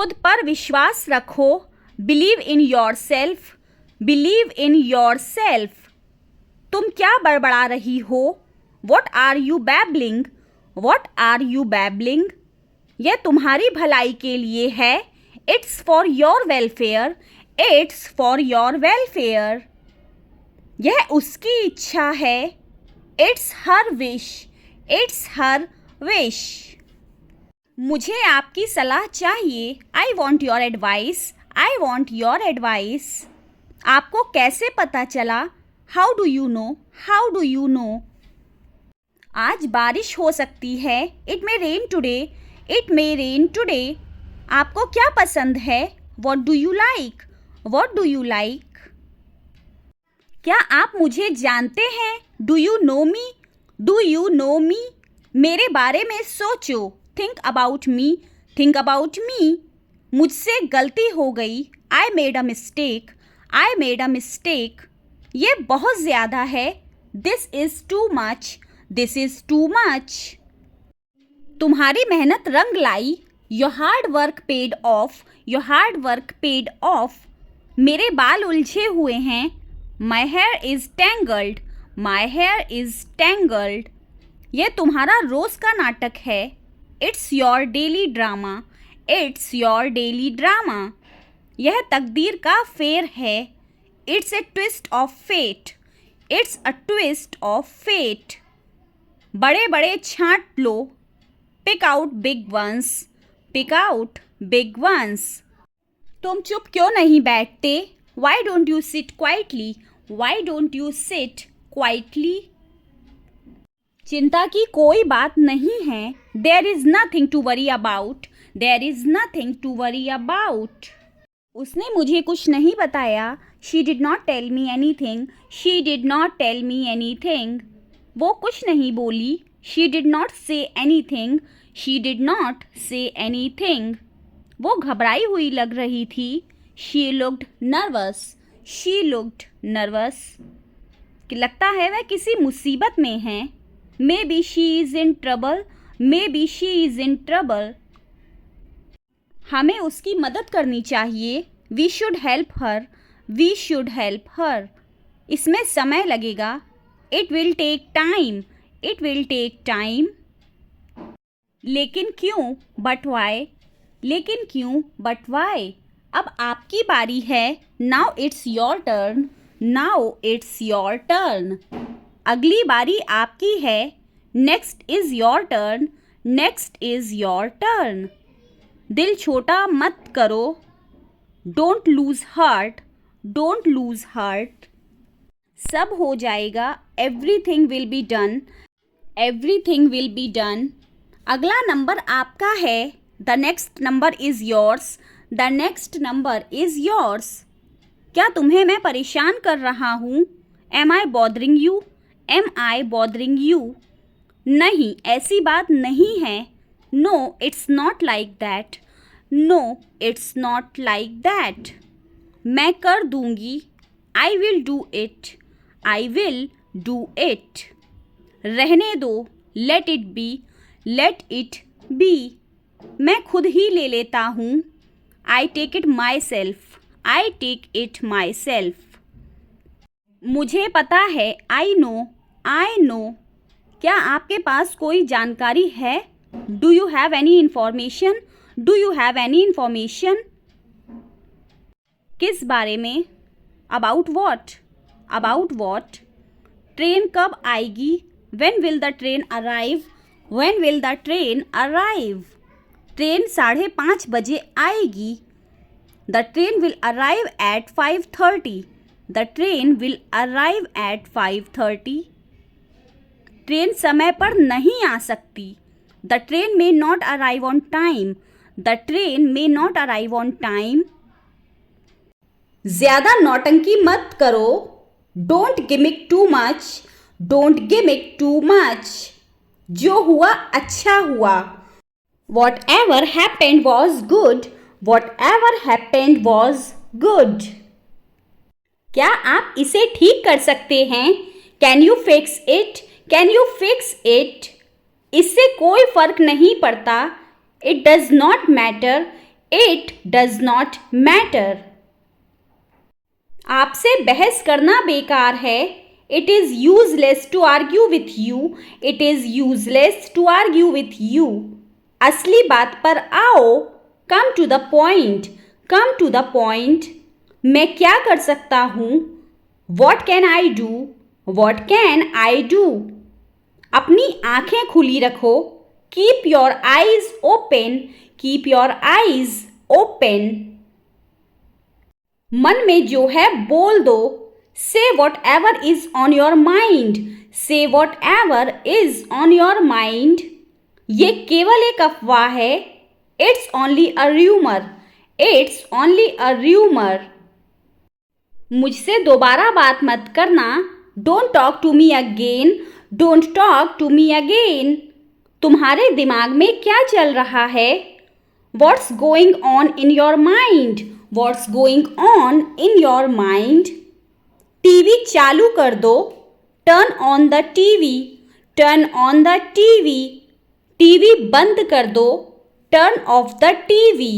खुद पर विश्वास रखो, believe in yourself, believe in yourself. तुम क्या बड़बड़ा रही हो? What are you babbling, what are you babbling. यह तुम्हारी भलाई के लिए है, it's for your welfare, it's for your welfare. यह उसकी इच्छा है, it's her wish, it's her wish. मुझे आपकी सलाह चाहिए, I want your advice, I want your advice. आपको कैसे पता चला? How do you know, how do you know. आज बारिश हो सकती है, it may rain today, it may rain today. आपको क्या पसंद है? What do you like, what do you like. क्या आप मुझे जानते हैं? Do you know me, do you know me. मेरे बारे में सोचो, think about me, think about me. मुझसे गलती हो गई, I made a mistake, I made a mistake. ये बहुत ज़्यादा है, this is too much, this is too much. तुम्हारी मेहनत रंग लाई, your hard work paid off, your hard work paid off. मेरे बाल उलझे हुए हैं, my hair is tangled, my hair is tangled. यह तुम्हारा रोज़ का नाटक है, it's your daily drama, it's your daily drama. यह तकदीर का फेर है, it's a twist of fate, it's a twist of fate. बड़े बड़े छांट लो, pick out big ones, pick out big ones. तुम चुप क्यों नहीं बैठते? Why don't you sit quietly, why don't you sit quietly. चिंता की कोई बात नहीं है, there is nothing to worry about, there is nothing to worry about. उसने मुझे कुछ नहीं बताया, she did not tell me anything, she did not tell me anything. वो कुछ नहीं बोली, she did not say anything, she did not say anything. वो घबराई हुई लग रही थी, she looked nervous, she looked nervous. कि लगता है वह किसी मुसीबत में है, maybe she is in trouble, maybe she is in trouble. हमें उसकी मदद करनी चाहिए, we should help her, we should help her. इसमें समय लगेगा, it will take time, it will take time. लेकिन क्यों? बट वाई, लेकिन क्यों? But why. अब आपकी बारी है, now it's your turn, now it's your turn. अगली बारी आपकी है, next is your turn, next is your turn. दिल छोटा मत करो, don't lose heart, don't lose heart. सब हो जाएगा, everything will be done, everything will be done. अगला नंबर आपका है, the next number is yours, the next number is yours. क्या तुम्हें मैं परेशान कर रहा हूँ? Am I bothering you, am I bothering you. नहीं, ऐसी बात नहीं है, no it's not like that, no it's not like that. मैं कर दूंगी, I will do it, I will do it. रहने दो, let it be, let it be. मैं खुद ही ले लेता हूँ, I take it myself, I take it myself. मुझे पता है, आई नो, आई नो। क्या आपके पास कोई जानकारी है? Do you have any information, do you have any information. किस बारे में? About what, about what. Train कब आएगी? When will the train arrive, when will the train arrive. Train 5:30 बजे आएगी, the train will arrive at 5:30, the train will arrive at 5:30। Train समय पर नहीं आ सकती, the train may not arrive on time, the train may not arrive on time. ज्यादा नौटंकी मत करो, don't gimmick too much, don't gimmick too much. जो हुआ अच्छा हुआ, what ever happened was good, what ever happened was good. क्या आप इसे ठीक कर सकते हैं? Can you fix it, can you fix it. इससे कोई फर्क नहीं पड़ता, it does not matter, It does not matter. आपसे बहस करना बेकार है. It is useless to argue with you. It is useless to argue with you. असली बात पर आओ. Come to the point. Come to the point. मैं क्या कर सकता हूँ? What can I do? What can I do? अपनी आंखें खुली रखो. Keep your eyes open. Keep your eyes open. मन में जो है बोल दो. Say whatever is on your mind. Say whatever is on your mind. ये केवल एक अफवाह है. It's only a rumor. It's only a rumor. मुझसे दोबारा बात मत करना. Don't talk to me again. Don't talk to me again. तुम्हारे दिमाग में क्या चल रहा है? What's going on in your mind? What's going on in your mind? TV चालू कर दो. Turn on the TV. Turn on the TV. TV बंद कर दो. Turn off the TV.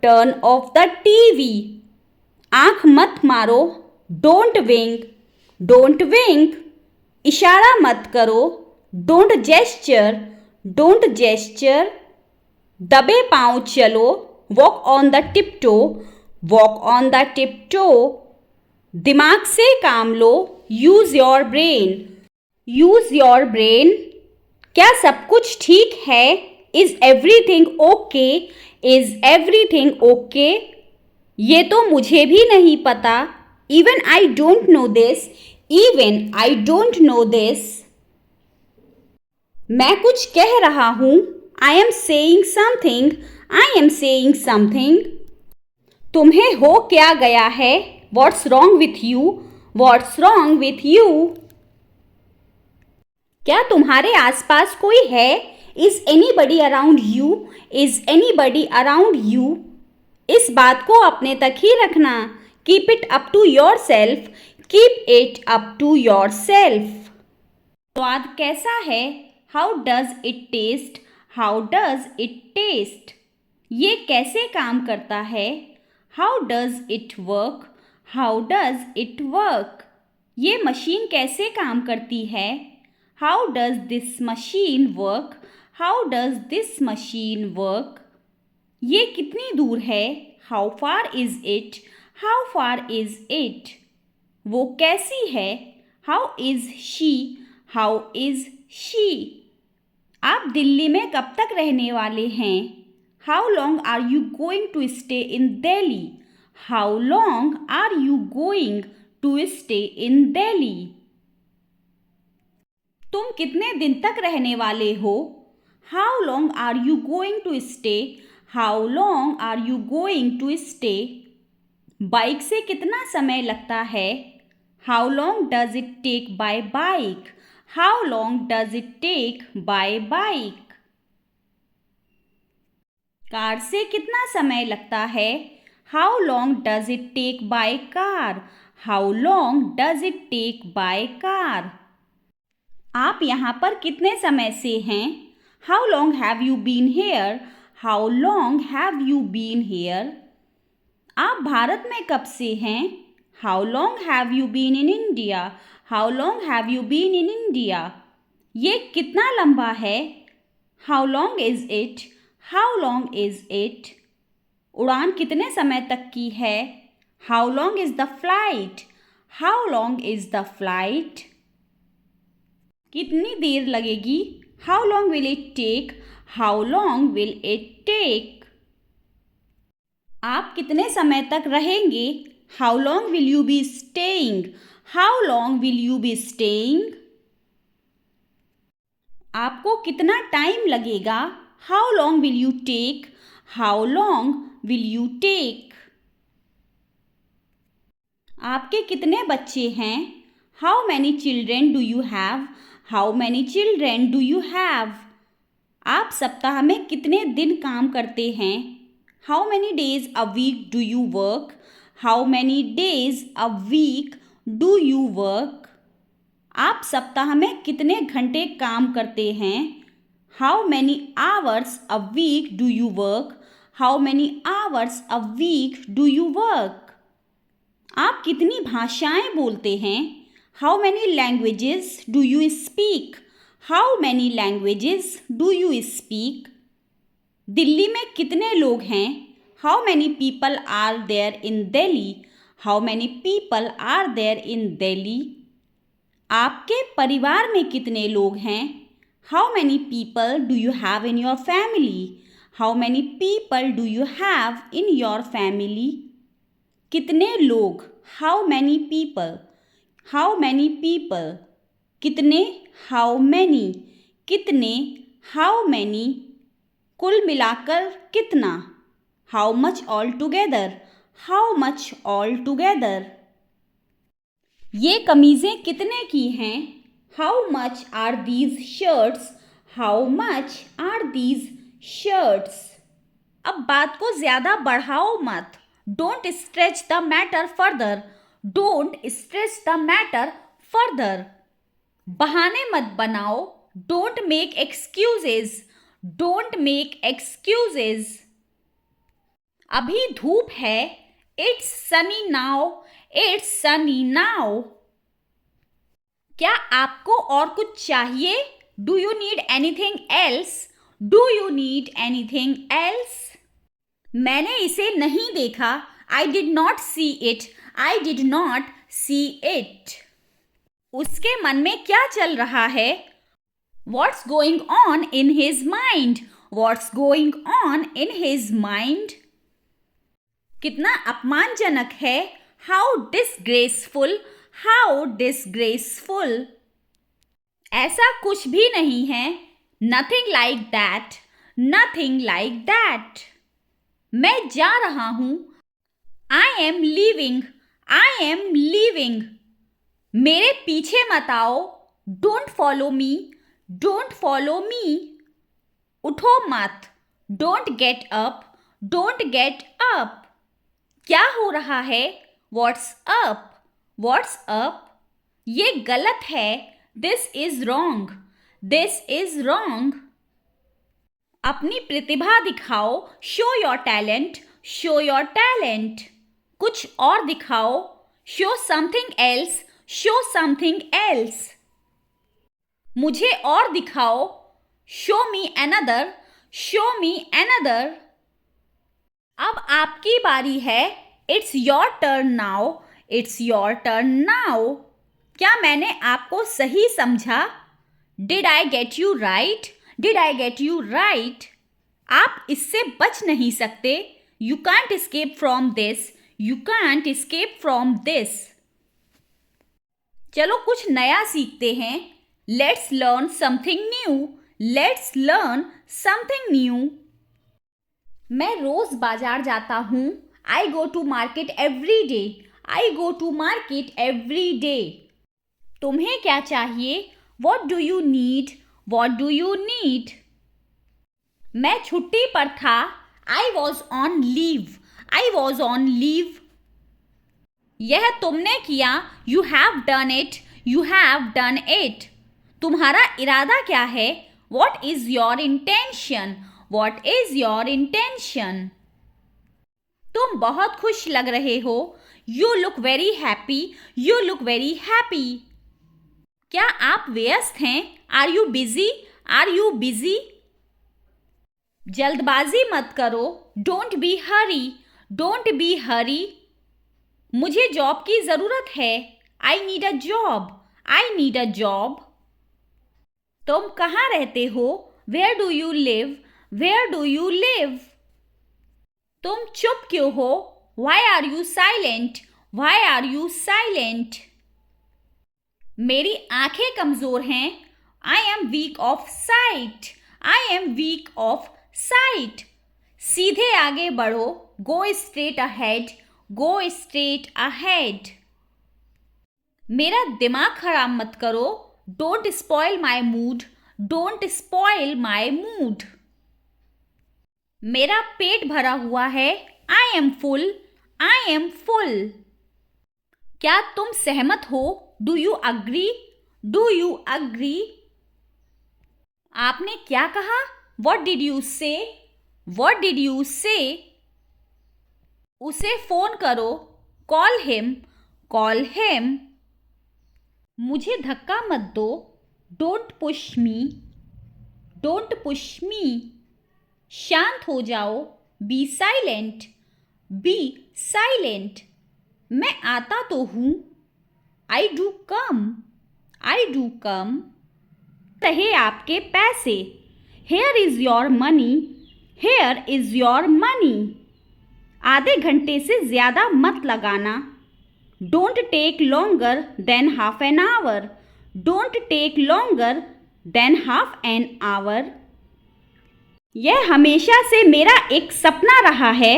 Turn off the TV. आंख मत मारो. Don't wink. Don't wink. इशारा मत करो. Don't gesture. Don't gesture. दबे पांव चलो. Walk on the tiptoe. Walk on the tiptoe. दिमाग से काम लो. Use your brain. Use your brain. क्या सब कुछ ठीक है? Is everything okay? Is everything okay? ये तो मुझे भी नहीं पता. Even I don't know this. Even I don't know this. मैं कुछ कह रहा हूँ. I am saying something. I am saying something. तुम्हें हो क्या गया है? What's wrong with you? What's wrong with you? क्या तुम्हारे आसपास कोई है? Is anybody around you? Is anybody around you? इस बात को अपने तक ही रखना. Keep it up to yourself. Keep it up to yourself. स्वाद कैसा है? How does it taste? How does it taste? ये कैसे काम करता है? How does it work? How does it work? ये मशीन कैसे काम करती है? How does this machine work? How does this machine work? ये कितनी दूर है? How far is it? How far is it? वो कैसी है? How is she? How is she? आप दिल्ली में कब तक रहने वाले हैं? How long are you going to stay in Delhi? How long are you going to stay in Delhi? तुम कितने दिन तक रहने वाले हो? How long are you going to stay? How long are you going to stay? Bike से कितना समय लगता है? How long does it take by bike? How long does it take by bike? Car से कितना समय लगता है? How long does it take by car? How long does it take by car? आप यहाँ पर कितने समय से हैं? How long have you been here? How long have you been here? आप भारत में कब से हैं? How long have you been in India? How long have you been in India? ये कितना लंबा है? How long is it? How long is it? उड़ान कितने समय तक की है? How long is the flight? How long is the flight? कितनी देर लगेगी? How long will it take? How long will it take? आप कितने समय तक रहेंगे? How long will you be staying? How long will you be staying? आपको कितना time लगेगा? How long will you take? How long will you take? आपके कितने बच्चे हैं? How many children do you have? How many children do you have? आप सप्ताह में कितने दिन काम करते हैं? How many days a week do you work? How many days a week do you work? आप सप्ताह में कितने घंटे काम करते हैं? How many hours a week do you work? How many hours a week do you work? आप कितनी भाषाएं बोलते हैं? How many languages do you speak? How many languages do you speak? Delhi में कितने लोग हैं? How many people are there in Delhi? How many people are there in Delhi? आपके परिवार में कितने लोग हैं? How many people do you have in your family? How many people do you have in your family? कितने लोग? How many people? How many people? कितने? How many? कितने? How many? कुल मिलाकर कितना? How much all together? How much all together? ये कमीज़ें कितने की हैं? How much are these shirts? How much are these shirts? अब बात को ज़्यादा बढ़ाओ मत. Don't stretch the matter further. Don't stretch the matter further. बहाने मत बनाओ. Don't make excuses. Don't make excuses. अभी धूप है. It's Sunny now. It's Sunny now. क्या आपको और कुछ चाहिए? Do you need anything else? Do you need anything else? मैंने इसे नहीं देखा. I did not see it. I did not see it. उसके मन में क्या चल रहा है? What's going on in his mind? What's going on in his mind? कितना अपमानजनक है. How disgraceful. How disgraceful. ऐसा कुछ भी नहीं है. Nothing like that. Nothing like that. मैं जा रहा हूं. I am leaving. I am leaving. मेरे पीछे मत आओ. Don't follow me. Don't follow me. उठो मत. Don't get up. Don't get up. क्या हो रहा है? What's up? What's up? ये गलत है. This is wrong. This is wrong. अपनी प्रतिभा दिखाओ. Show your talent. Show your talent. कुछ और दिखाओ. Show something else. Show something else. मुझे और दिखाओ. Show me another. Show me another. अब आपकी बारी है. It's your turn now. It's your turn now. क्या मैंने आपको सही समझा? Did I get you right? Did I get you right? आप इससे बच नहीं सकते. You can't escape from this. You can't escape from this. चलो कुछ नया सीखते हैं. Let's learn something new. Let's learn something new. मैं रोज बाजार जाता हूँ. I go to market every day. I go to market every day. तुम्हें क्या चाहिए? What do you need? What do you need? मैं छुट्टी पर था. I was on leave. I was on leave. यह तुमने किया. You have done it. You have done it. तुम्हारा इरादा क्या है? What is your intention? What is your intention? तुम बहुत खुश लग रहे हो. You look very happy. You look very happy. क्या आप व्यस्त हैं? Are you busy? Are you busy? जल्दबाजी मत करो. Don't be hurry. Don't be hurry. मुझे जॉब की ज़रूरत है. I need a job. I need a job. तुम कहाँ रहते हो? Where do you live? Where do you live? तुम चुप क्यों हो? Why are you silent? Why are you silent? मेरी आंखें कमजोर हैं. I am weak of sight. I am weak of sight. सीधे आगे बढ़ो. Go straight ahead. Go straight ahead. मेरा दिमाग खराब मत करो. Don't spoil my mood. Don't spoil my mood. मेरा पेट भरा हुआ है. I am full. I am full. क्या तुम सहमत हो? Do you agree? Do you agree? आपने क्या कहा? What did you say? What did you say? उसे फोन करो. Call him. Call him. मुझे धक्का मत दो. Don't push me. Don't push me. शांत हो जाओ. Be silent. Be silent. मैं आता तो हूँ. I do come. I do come. रहे आपके पैसे. Here is your money. Here is your money. आधे घंटे से ज़्यादा मत लगाना. Don't take longer than half an hour. Don't take longer than half an hour. यह हमेशा से मेरा एक सपना रहा है.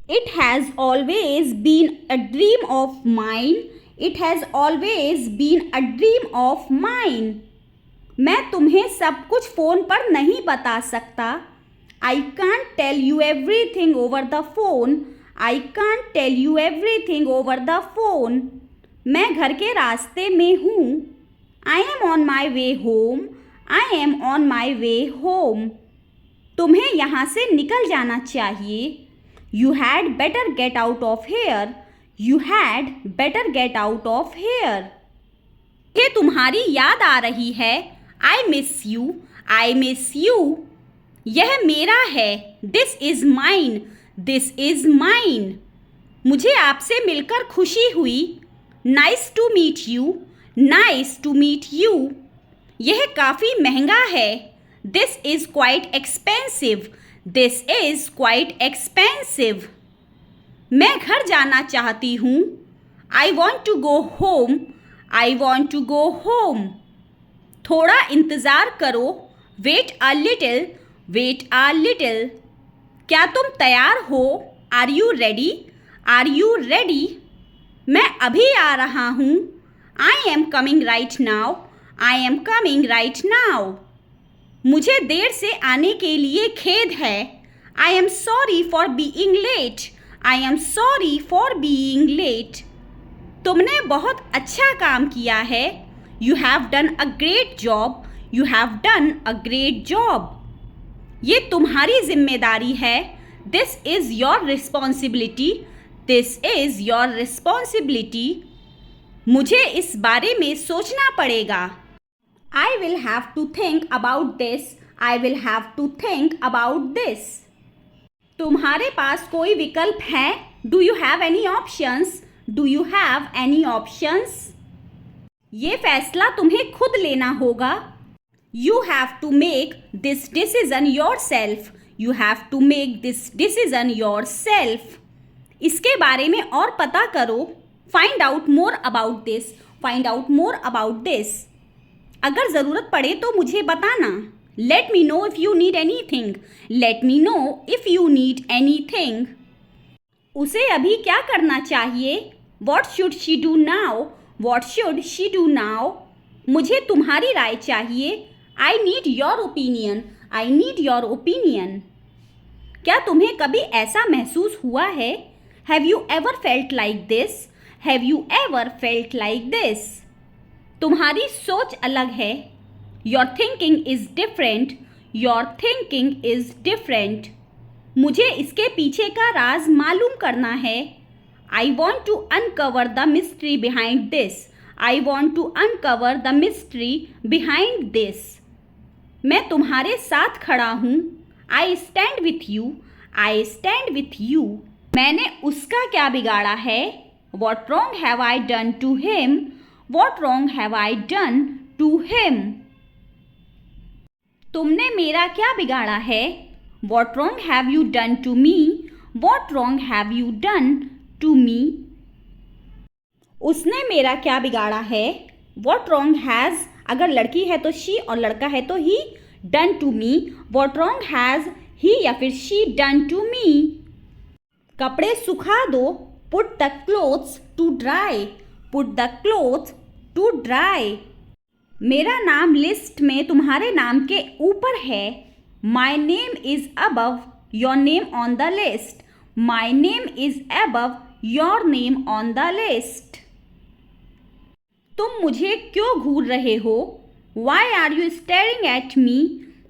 It has always been a dream of mine. It has always been a dream of mine. मैं तुम्हें सब कुछ फ़ोन पर नहीं बता सकता. I can't tell you everything over the phone. I can't tell you everything over the phone. मैं घर के रास्ते में हूँ. I am on my way home. I am on my way home. तुम्हें यहाँ से निकल जाना चाहिए. You had better get out of here. You had better get out of here. ये तुम्हारी याद आ रही है. I miss you. I miss you. यह मेरा है. This is mine. This is mine. मुझे आपसे मिलकर खुशी हुई. Nice to meet you. Nice to meet you. यह काफ़ी महंगा है. This is quite expensive. This is quite expensive. मैं घर जाना चाहती हूँ. I want to go home. I want to go home. थोड़ा इंतज़ार करो. Wait a little. Wait a little. क्या तुम तैयार हो? Are you ready? Are you ready? मैं अभी आ रहा हूँ. I am coming right now. I am coming right now. मुझे देर से आने के लिए खेद है. I am sorry for being late. I am sorry for being late. तुमने बहुत अच्छा काम किया है. You have done a great job. You have done a great job. ये तुम्हारी जिम्मेदारी है. This is your responsibility. This is your responsibility. मुझे इस बारे में सोचना पड़ेगा. I will have to think about this. I will have to think about this. तुम्हारे पास कोई विकल्प है? Do you have any options? Do you have any options? ये फैसला तुम्हें खुद लेना होगा. You have to make this decision yourself. You have to make this decision yourself. इसके बारे में और पता करो. Find out more about this. Find out more about this. अगर ज़रूरत पड़े तो मुझे बताना. Let me know if you need anything. Let me know if you need anything. उसे अभी क्या करना चाहिए? What should she do now? What should she do now? मुझे तुम्हारी राय चाहिए. I need your opinion. I need your opinion. क्या तुम्हें कभी ऐसा महसूस हुआ है? Have you ever felt like this? Have you ever felt like this? तुम्हारी सोच अलग है. Your thinking is different. Your thinking is different. मुझे इसके पीछे का राज मालूम करना है. I want to uncover the mystery behind this. I want to uncover the mystery behind this. मैं तुम्हारे साथ खड़ा हूँ. I stand with you. I stand with you. मैंने उसका क्या बिगाड़ा है? What wrong have I done to him? What wrong have I done to him? तुमने मेरा क्या बिगाड़ा है? What wrong have you done to me? What wrong have you done to me? उसने मेरा क्या बिगाड़ा है? What wrong has, अगर लड़की है तो she और लड़का है तो he, done to me. What wrong has he या फिर she done to me? कपड़े सुखा दो. Put the clothes to dry. Put the clothes to dry. मेरा नाम लिस्ट में तुम्हारे नाम के ऊपर है. My name is above your name on the list. My name is above your name on the list. तुम मुझे क्यों घूर रहे हो? Why are you staring at me?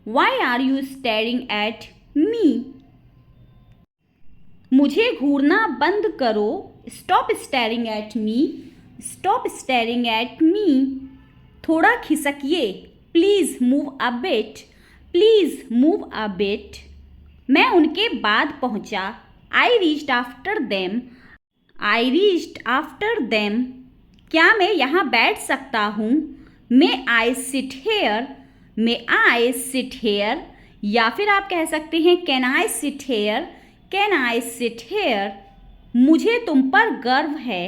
Why are you staring at me? मुझे घूरना बंद करो. Stop staring at me. Stop staring at me. थोड़ा खिसकिए. Please move a bit. Please move a bit. मैं उनके बाद पहुंचा. I reached after them. I reached after them. क्या मैं यहाँ बैठ सकता हूँ? May I sit here. May I sit here. या फिर आप कह सकते हैं can I sit here. Can I sit here. मुझे तुम पर गर्व है.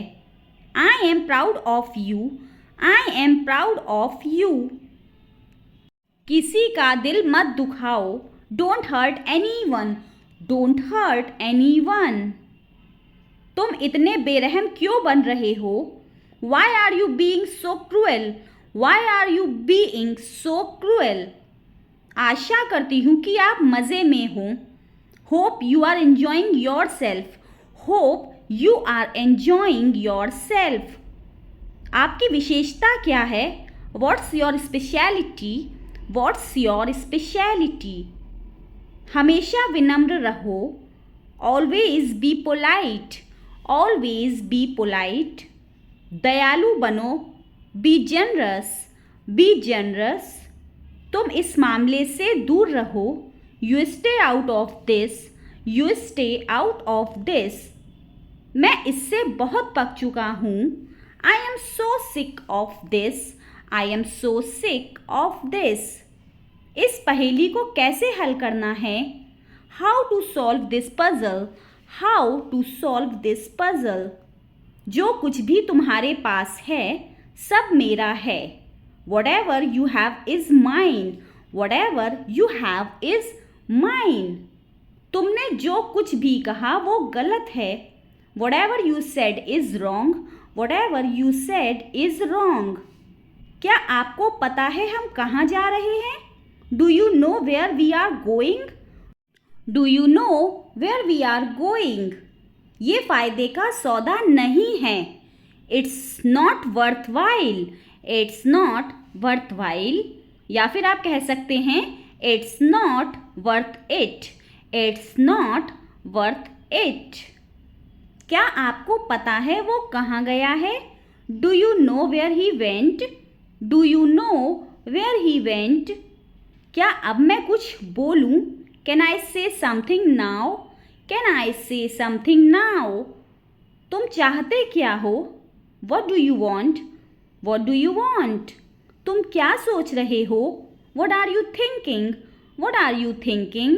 I am proud of you. I am proud of you. किसी का दिल मत दुखाओ. Don't hurt anyone. Don't hurt anyone. तुम इतने बेरहम क्यों बन रहे हो? Why are you being so cruel? Why are you being so cruel? आशा करती हूँ कि आप मज़े में हों. Hope you are enjoying yourself. Hope you are enjoying yourself. आपकी विशेषता क्या है? What's your speciality? What's your speciality? हमेशा विनम्र रहो. Always be polite. Always be polite. दयालु बनो. Be generous. Be generous. तुम इस मामले से दूर रहो. You stay out of this. You stay out of this. मैं इससे बहुत पक चुका हूँ. I am so sick of this. I am so sick of this. इस पहेली को कैसे हल करना है? How to solve this puzzle. How to solve this puzzle. जो कुछ भी तुम्हारे पास है सब मेरा है. Whatever you have is mine. Whatever you have is mine. तुमने जो कुछ भी कहा वो गलत है. Whatever you said is wrong. Whatever you said is wrong. क्या आपको पता है हम कहाँ जा रहे हैं? Do you know where we are going? Do you know where we are going? ये फ़ायदे का सौदा नहीं है. It's not worth while. It's not worth while. या फिर आप कह सकते हैं it's not worth it. It's not worth it. क्या आपको पता है वो कहाँ गया है? Do you know where he went. Do you know where he went. क्या अब मैं कुछ बोलूँ? कैन आई से समथिंग नाउ. कैन आई से समथिंग नाउ. तुम चाहते क्या हो? What do you want. What do you want. तुम क्या सोच रहे हो? What are you thinking. What are you thinking.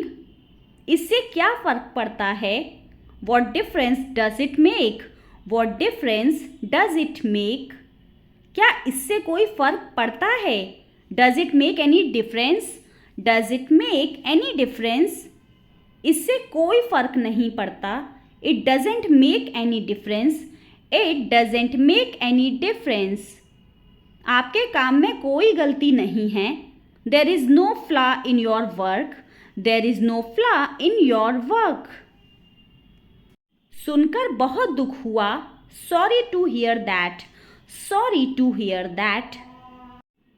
इससे क्या फ़र्क पड़ता है? What difference does it make. What difference does it make. क्या इससे कोई फ़र्क पड़ता है? Does it make any difference. Does it make any difference. इससे कोई फ़र्क नहीं पड़ता. It doesn't make any difference. It doesn't make any difference. आपके काम में कोई गलती नहीं है. There is no flaw in your work. There is no flaw in your work. सुनकर बहुत दुख हुआ. Sorry to hear that. Sorry to hear that.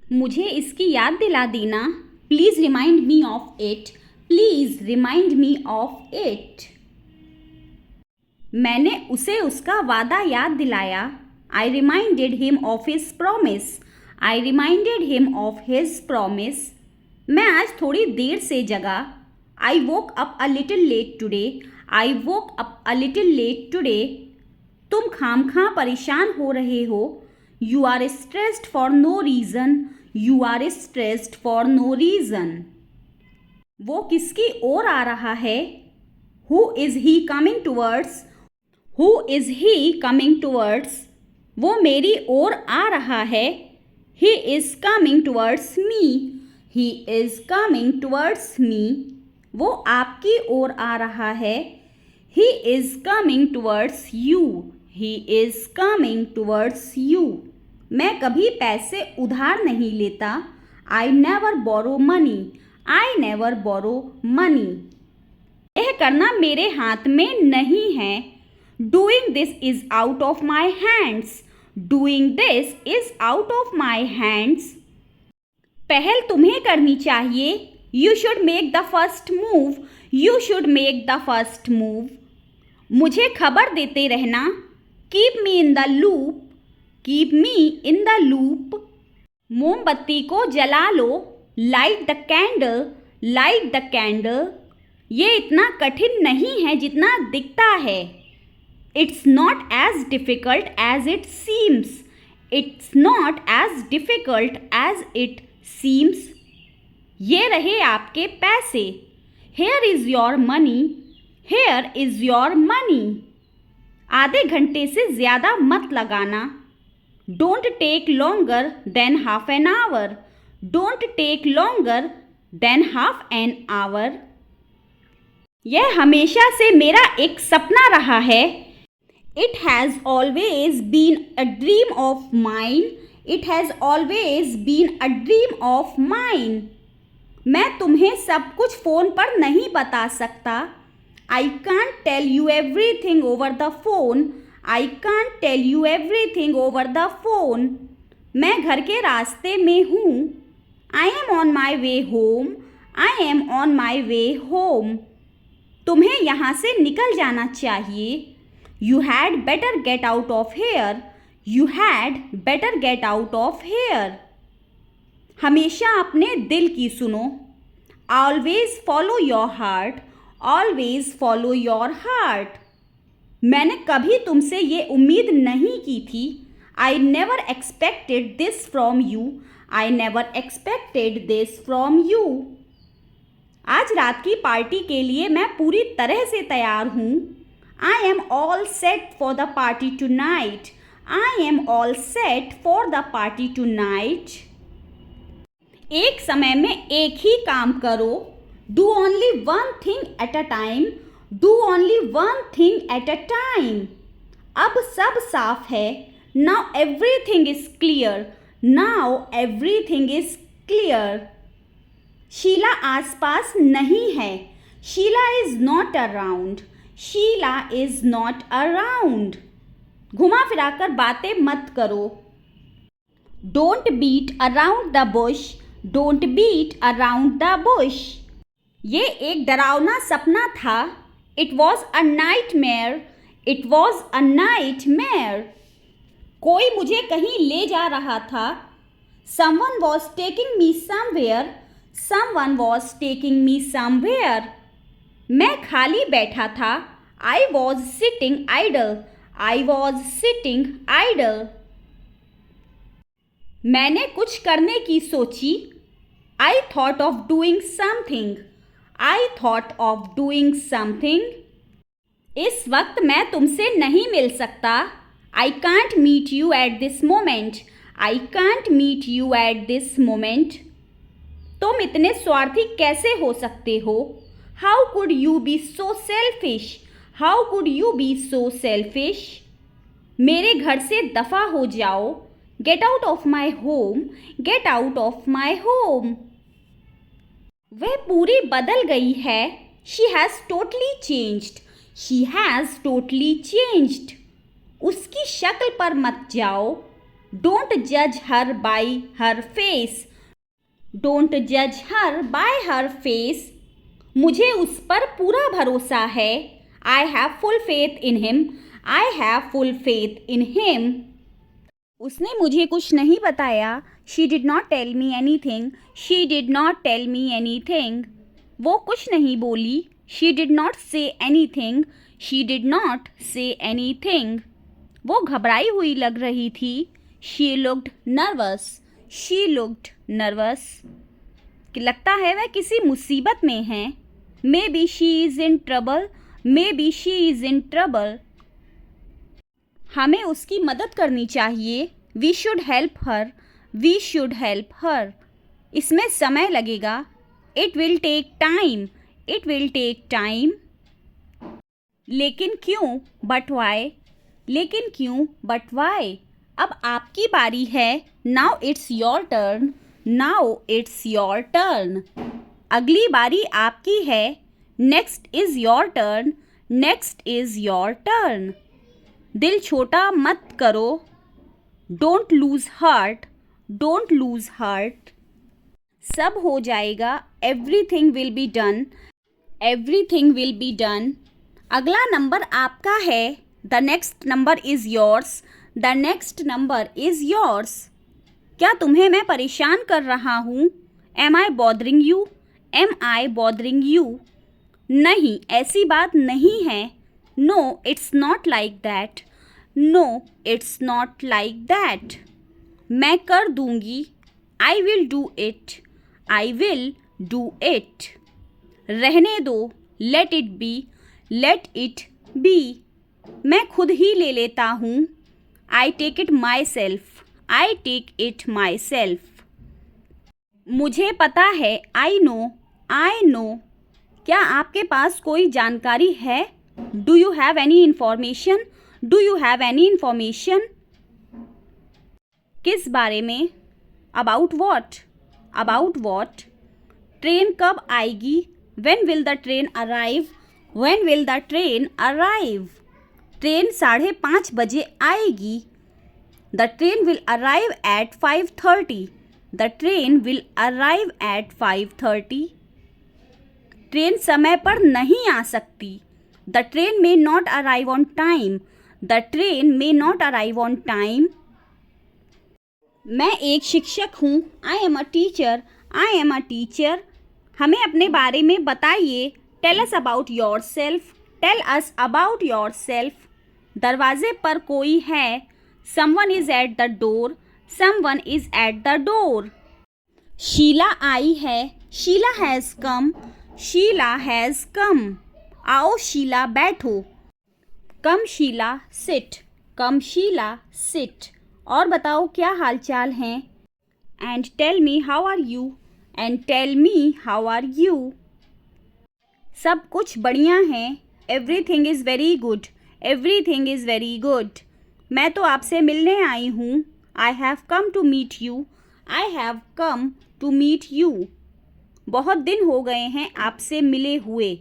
मुझे इसकी याद दिला देना. Please remind me of it. Please remind me of it. मैंने उसे उसका वादा याद दिलाया. I reminded him of his promise. I reminded him of his promise. मैं आज थोड़ी देर से जगा. I woke up a little late today. I woke up a little late today. तुम खामखां परेशान हो रहे हो. You are stressed for no reason. You are stressed for no reason. वो किसकी ओर आ रहा है? Who is he coming towards. Who is he coming towards. वो मेरी ओर आ रहा है. He is coming towards me. He is coming towards me. वो आपकी ओर आ रहा है. He is coming towards you. He is coming towards you. मैं कभी पैसे उधार नहीं लेता. I never borrow money. I never borrow money. यह करना मेरे हाथ में नहीं है. Doing this is out of my hands. Doing this is out of my hands. पहल तुम्हें करनी चाहिए. You should make the first move. You should make the first move. मुझे खबर देते रहना, keep me in the loop, keep me in the loop. मोमबत्ती को जला लो, light the candle, light the candle. ये इतना कठिन नहीं है जितना दिखता है। It's not as difficult as it seems, it's not as difficult as it seems. ये रहे आपके पैसे, here is your money, here is your money. आधे घंटे से ज़्यादा मत लगाना, don't take longer than half an hour, don't take longer than half an our. यह हमेशा से मेरा एक सपना रहा है। It has always been a dream of mine, it has always been a dream of mine। मैं तुम्हें सब कुछ फ़ोन पर नहीं बता सकता। I can't tell you everything over the phone, I can't tell you everything over the phone। मैं घर के रास्ते में हूँ। I am on my way home, I am on my way home। तुम्हें यहाँ से निकल जाना चाहिए। You had better get out of here, you had better get out of here। हमेशा अपने दिल की सुनो, always follow your heart, always follow your heart। मैंने कभी तुमसे ये उम्मीद नहीं की थी। I never expected this from you, I never expected this from you। आज रात की पार्टी के लिए मैं पूरी तरह से तैयार हूँ। I am all set for the party tonight, I am all set for the party tonight। एक समय में एक ही काम करो, do only one thing at a time, do only one thing at a time। अब सब साफ है, now everything is clear, now everything is clear। Sheila आसपास नहीं है, Sheila is not around, Sheila is not around। घुमा फिराकर बातें मत करो, don't beat around the bush, don't beat around the bush। ये एक डरावना सपना था, it was a nightmare, it was a nightmare। कोई मुझे कहीं ले जा रहा था, someone was taking me somewhere, someone was taking me somewhere। मैं खाली बैठा था, I was sitting idle, I was sitting idle। मैंने कुछ करने की सोची, I thought of doing something, I thought of doing something। इस वक्त मैं तुमसे नहीं मिल सकता, I can't meet you at this moment, I can't meet you at this moment। तुम इतने स्वार्थी कैसे हो सकते हो? How could you be so selfish? How could you be so selfish? मेरे घर से दफ़ा हो जाओ, get out of my home, get out of my home। वह पूरी बदल गई है, she has totally changed, she has totally changed। उसकी शक्ल पर मत जाओ, don't judge her by her face, don't judge her by her face। मुझे उस पर पूरा भरोसा है, I have full faith in him, I have full faith in him। उसने मुझे कुछ नहीं बताया, she did not tell me anything, she did not tell me anything। वो कुछ नहीं बोली, she did not say anything, she did not say anything। वो घबराई हुई लग रही थी, she looked nervous, she looked nervous। कि लगता है वह किसी मुसीबत में है, maybe she is in trouble, maybe she is in trouble। हमें उसकी मदद करनी चाहिए, we should help her, we should help her। इसमें समय लगेगा, it will take time, it will take time। लेकिन क्यों, but why, लेकिन क्यों, but why। अब आपकी बारी है, now it's your turn, now it's your turn। अगली बारी आपकी है, next is your turn, next is your turn। दिल छोटा मत करो, don't lose heart, don't lose heart। सब हो जाएगा, everything will be done, everything will be done। अगला नंबर आपका है. The next number is yours. The next number is yours. क्या तुम्हें मैं परेशान कर रहा हूँ? Am I bothering you? Am I bothering you? नहीं, ऐसी बात नहीं है. No, it's not like that. No, it's not like that. मैं कर दूंगी. I will do it. I will do it. रहने दो. Let it be. Let it be. मैं खुद ही ले लेता हूँ. I take it myself. I take it myself. मुझे पता है. I know. I know. क्या आपके पास कोई जानकारी है? Do you have any information? Do you have any information? किस बारे में? About what? About what? Train कब आएगी? When will the train arrive? When will the train arrive? Train 5:30 बजे आएगी. The train will arrive at 5:30. The train will arrive at 5:30. Train समय पर नहीं आ सकती. The train may not arrive on time. The train may not arrive on time. मैं एक शिक्षक हूँ. I am a teacher. I am a teacher. हमें अपने बारे में बताइए. Tell us about yourself. Tell us about yourself. दरवाजे पर कोई है. Someone is at the door. Someone is at the door. Sheela आई है. Sheela has come. Sheela has कम. आओ शीला बैठो. Come Sheela sit. Come Sheela sit. और बताओ क्या हालचाल हैं? And tell me how are you. And tell me how are you. सब कुछ बढ़िया है. Everything is very good. Everything is very good. मैं तो आपसे मिलने आई हूँ. I have come to meet you. I have come to meet you. बहुत दिन हो गए हैं आपसे मिले हुए.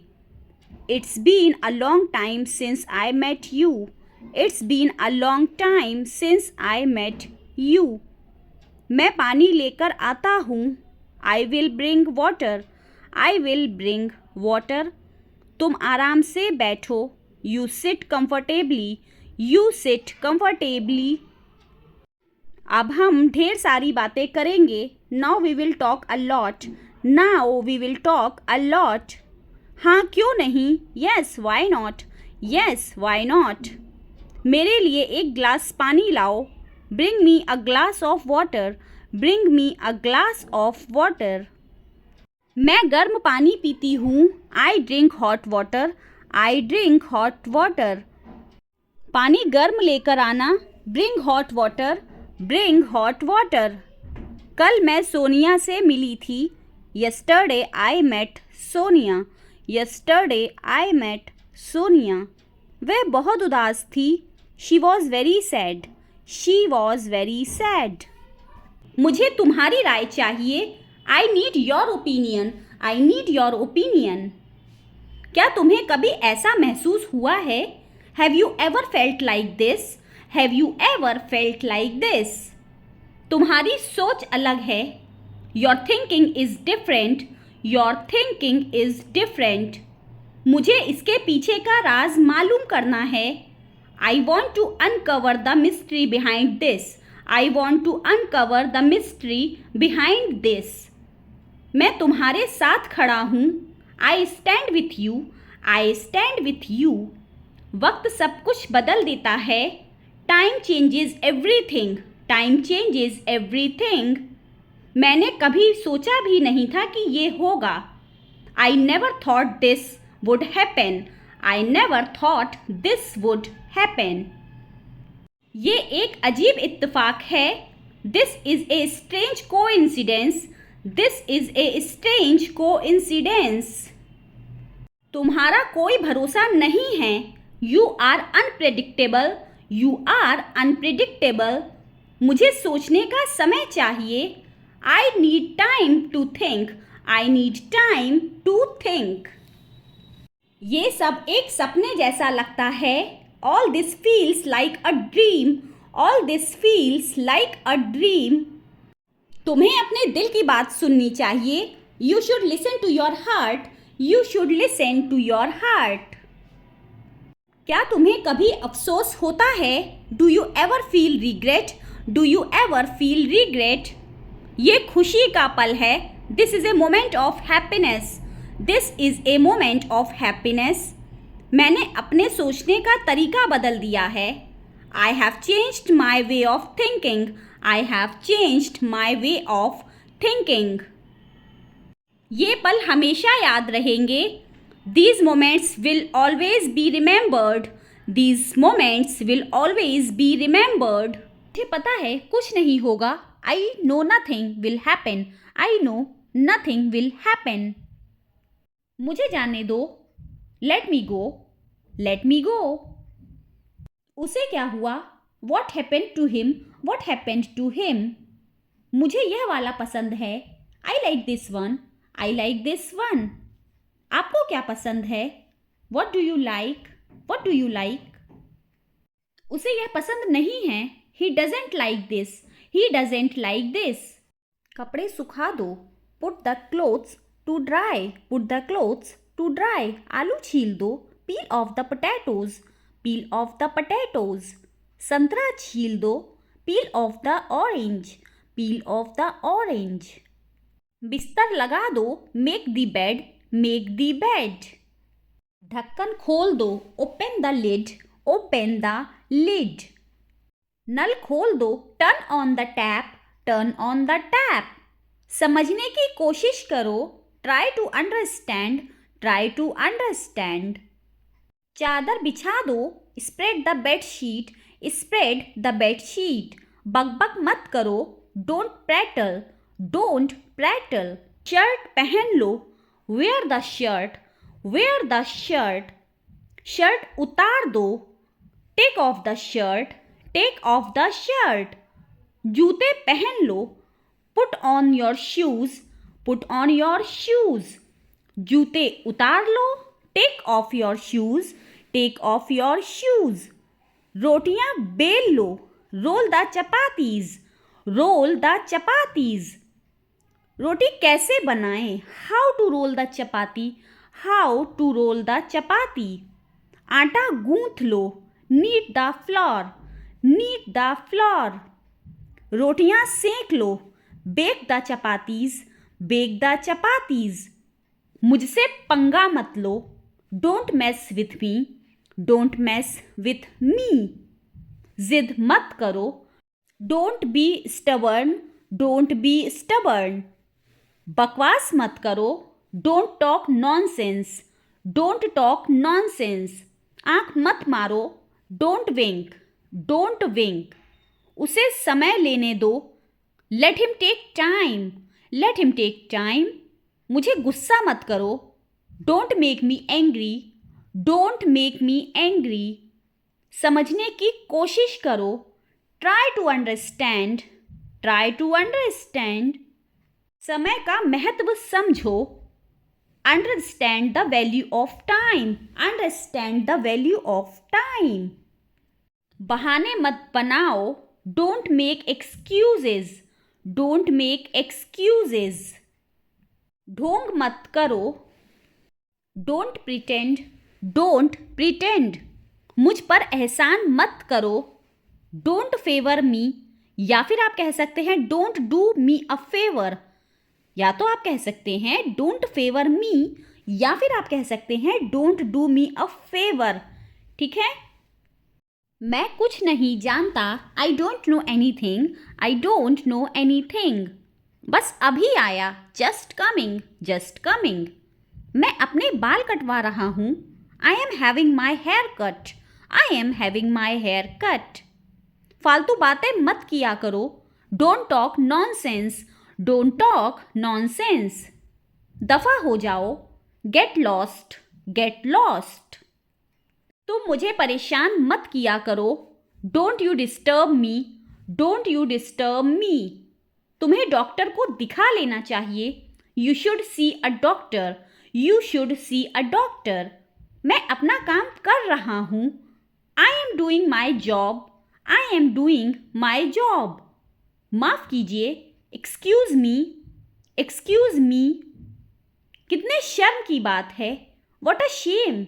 It's been a long time since I met you. It's been a long time since I met you. मैं पानी लेकर आता हूँ. I will bring water. I will bring water. तुम आराम से बैठो. You sit comfortably. You sit comfortably. अब हम ढेर सारी बातें करेंगे. Now we will talk a lot. Now we will talk a lot. हाँ क्यों नहीं? Yes why not. Yes why not. मेरे लिए एक ग्लास पानी लाओ. Bring me a glass of water. Bring me a glass of water. मैं गर्म पानी पीती हूँ. I drink hot water. I drink hot water. पानी गर्म लेकर आना. Bring hot water. Bring hot water. कल मैं सोनिया से मिली थी. Yesterday I met Sonia. Yesterday I met Sonia. वह बहुत उदास थी. She was very sad. She was very sad. मुझे तुम्हारी राय चाहिए. I need your opinion. I need your opinion. क्या तुम्हें कभी ऐसा महसूस हुआ है? Have you ever felt like this? Have you ever felt like this? तुम्हारी सोच अलग है. Your thinking is different. Your thinking is different. मुझे इसके पीछे का राज मालूम करना है. I want to uncover the mystery behind this. I want to uncover the mystery behind this. मैं तुम्हारे साथ खड़ा हूँ. I stand with you. I stand with you. वक्त सब कुछ बदल देता है. Time changes everything. Time changes everything. मैंने कभी सोचा भी नहीं था कि ये होगा. I never thought this would happen. I never thought this would happen. ये एक अजीब इत्तेफाक है. This is a strange coincidence. This is a strange coincidence. तुम्हारा कोई भरोसा नहीं है. You are unpredictable. You are unpredictable. मुझे सोचने का समय चाहिए. I need time to think. I need time to think. ये सब एक सपने जैसा लगता है. All this feels like a dream. All this feels like a dream. तुम्हें अपने दिल की बात सुननी चाहिए. You should listen to your heart. You should listen to your heart. तुम्हें अपने दिल की बात सुननी चाहिए. You should listen to your heart. You should listen to your heart. You should listen to your heart. तुम्हें अपने दिल की बात सुननी चाहिए. You should listen to your heart. You should listen to your heart. You should listen to your heart. क्या तुम्हें कभी अफसोस होता है? Do you ever feel regret? Do you ever feel regret? ये खुशी का पल है. This is a moment of happiness. This is a moment of happiness. मैंने अपने सोचने का तरीका बदल दिया है. I have changed my way of thinking. I have changed my way of thinking. ये पल हमेशा याद रहेंगे. These moments will always be remembered. These moments will always be remembered. मुझे पता है कुछ नहीं होगा. I know nothing will happen. I know nothing will happen. मुझे जाने दो. Let me go. Let me go. उसे क्या हुआ? What happened to him? What happened to him? मुझे यह वाला पसंद है. I like this one. I like this one. आपको क्या पसंद है? What do you like? What do you like? उसे यह पसंद नहीं है. He doesn't like this. He doesn't like this. कपड़े सुखा दो. Put the clothes to dry. Put the clothes to dry. आलू छील दो. Peel off the potatoes. Peel off the potatoes. संतरा छील दो. Peel off the orange. Peel off the orange. बिस्तर लगा दो. Make the bed. Make the bed. ढक्कन खोल दो. Open the lid. Open the lid. नल खोल दो. Turn on the tap. Turn on the tap. समझने की कोशिश करो. Try to understand. Try to understand. चादर बिछा दो. Spread the bed sheet. Spread the bed sheet. बकबक मत करो. Don't prattle. Don't prattle. Shirt पहन लो. Wear the shirt. Wear the shirt. Shirt उतार दो. Take off the shirt. Take off the shirt. जूते पहन लो. Put on your shoes. Put on your shoes. जूते उतार लो. Take off your shoes. Take off your shoes. रोटियां बेल लो. Roll the chapatis. Roll the chapatis. रोटी कैसे बनाएं? How to roll the chapati? How to roll the chapati? आटा गूंथ लो. Knead the flour. Knead the flour. रोटियां सेंक लो. Bake the chapatis. Bake the chapatis. मुझसे पंगा मत लो. Don't mess with me. Don't mess with me. जिद मत करो. Don't be stubborn. Don't be stubborn. बकवास मत करो. Don't talk nonsense. Don't talk nonsense. आंख मत मारो. Don't wink. Don't wink. उसे समय लेने दो. Let him take time. Let him take time. मुझे गुस्सा मत करो. Don't make me angry. Don't make me angry. समझने की कोशिश करो. Try to understand. Try to understand. समय का महत्व समझो. Understand the value of time. Understand the value of time. बहाने मत बनाओ. Don't make excuses. Don't make excuses. ढोंग मत करो. Don't pretend. Don't pretend. मुझ पर एहसान मत करो. डोंट फेवर मी. या फिर आप कह सकते हैं don't do me a favour. या तो आप कह सकते हैं डोंट फेवर मी, या फिर आप कह सकते हैं don't do me a favour. ठीक है. मैं कुछ नहीं जानता. I don't know anything. I don't know anything. बस अभी आया. Just coming. Just coming. मैं अपने बाल कटवा रहा हूँ. I am having my hair cut. I am having my hair cut. फालतू बातें मत किया करो. Don't talk nonsense. Don't talk nonsense. दफा हो जाओ. Get lost. Get lost. तुम मुझे परेशान मत किया करो. Don't you disturb me. Don't you disturb me. तुम्हें डॉक्टर को दिखा लेना चाहिए. You should see a doctor. You should see a doctor. मैं अपना काम कर रहा हूँ. I am doing my job. I am doing my job. माफ कीजिए. Excuse me. Excuse me. कितने शर्म की बात है. What a shame.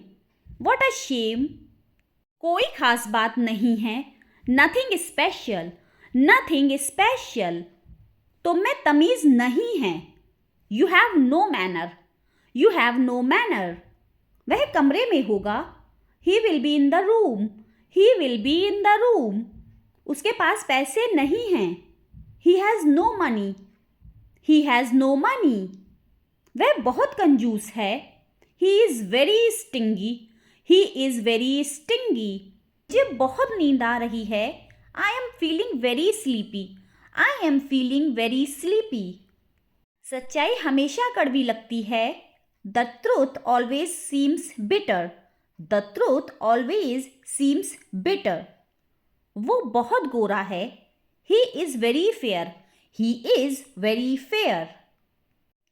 What a shame. कोई खास बात नहीं है. Nothing special. Nothing special. तुम में तमीज़ नहीं है. You have no manner. You have no manner. वह कमरे में होगा. He will be in the room. He will be in the room. उसके पास पैसे नहीं हैं. He has no money. He has no money. वह बहुत कंजूस है. He is very stingy. He is very stingy. मुझे बहुत नींद आ रही है. I am feeling very sleepy. I am feeling very sleepy. सच्चाई हमेशा कड़वी लगती है. The truth always seems bitter. The truth always seems bitter. वो बहुत गोरा है. He is very fair. He is very fair.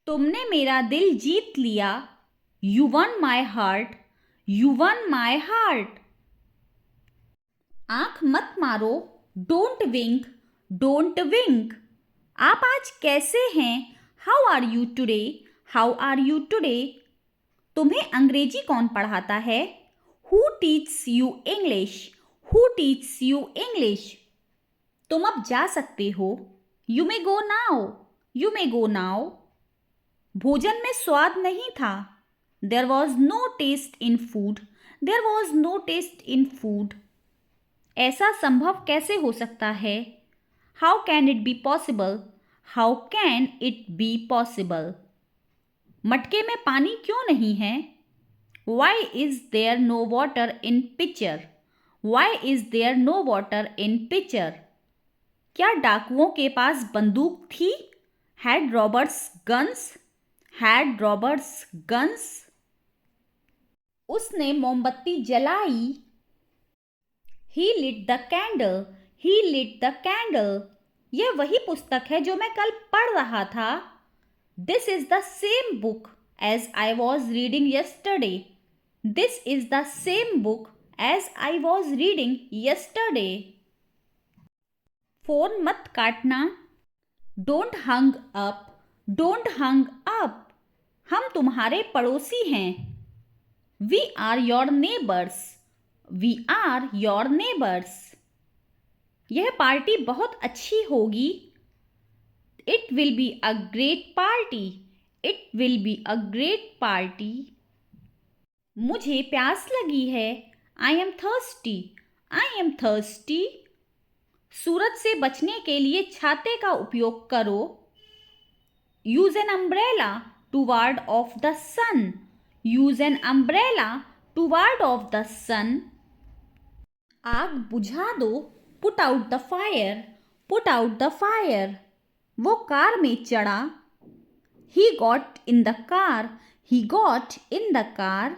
तुमने मेरा दिल जीत लिया. You won my heart. You won my heart. आँख मत मारो. Don't wink. Don't wink. आप आज कैसे हैं? How are you today? How are you today? तुम्हें अंग्रेजी कौन पढ़ाता है? Who teaches you English? Who teaches you English? तुम अब जा सकते हो. You may go now. You may go now. भोजन में स्वाद नहीं था. There was no taste in food. There was no taste in food. ऐसा संभव कैसे हो सकता है? How can it be possible? How can it be possible? मटके में पानी क्यों नहीं है? Why is there no water in pitcher? Why is there no water in pitcher? क्या डाकुओं के पास बंदूक थी? Had robbers guns? Had robbers guns? उसने मोमबत्ती जलाई. He lit the candle. He lit the candle. यह वही पुस्तक है जो मैं कल पढ़ रहा था. This is the same book as I was reading yesterday. This is the same book as I was reading yesterday. Phone मत काटना. Don't hang up. Don't hang up. हम तुम्हारे पड़ोसी हैं. We are your neighbors. We are your neighbors. यह party बहुत अच्छी होगी. It will be a great party. It will be a great party. मुझे प्यास लगी है. I am thirsty. I am thirsty. सूरज से बचने के लिए छाते का उपयोग करो. Use an umbrella to ward off the sun. Use an umbrella to ward off the sun. आग बुझा दो. Put out the fire. Put out the fire. वो कार में चढ़ा. He got in the car. He got in the car.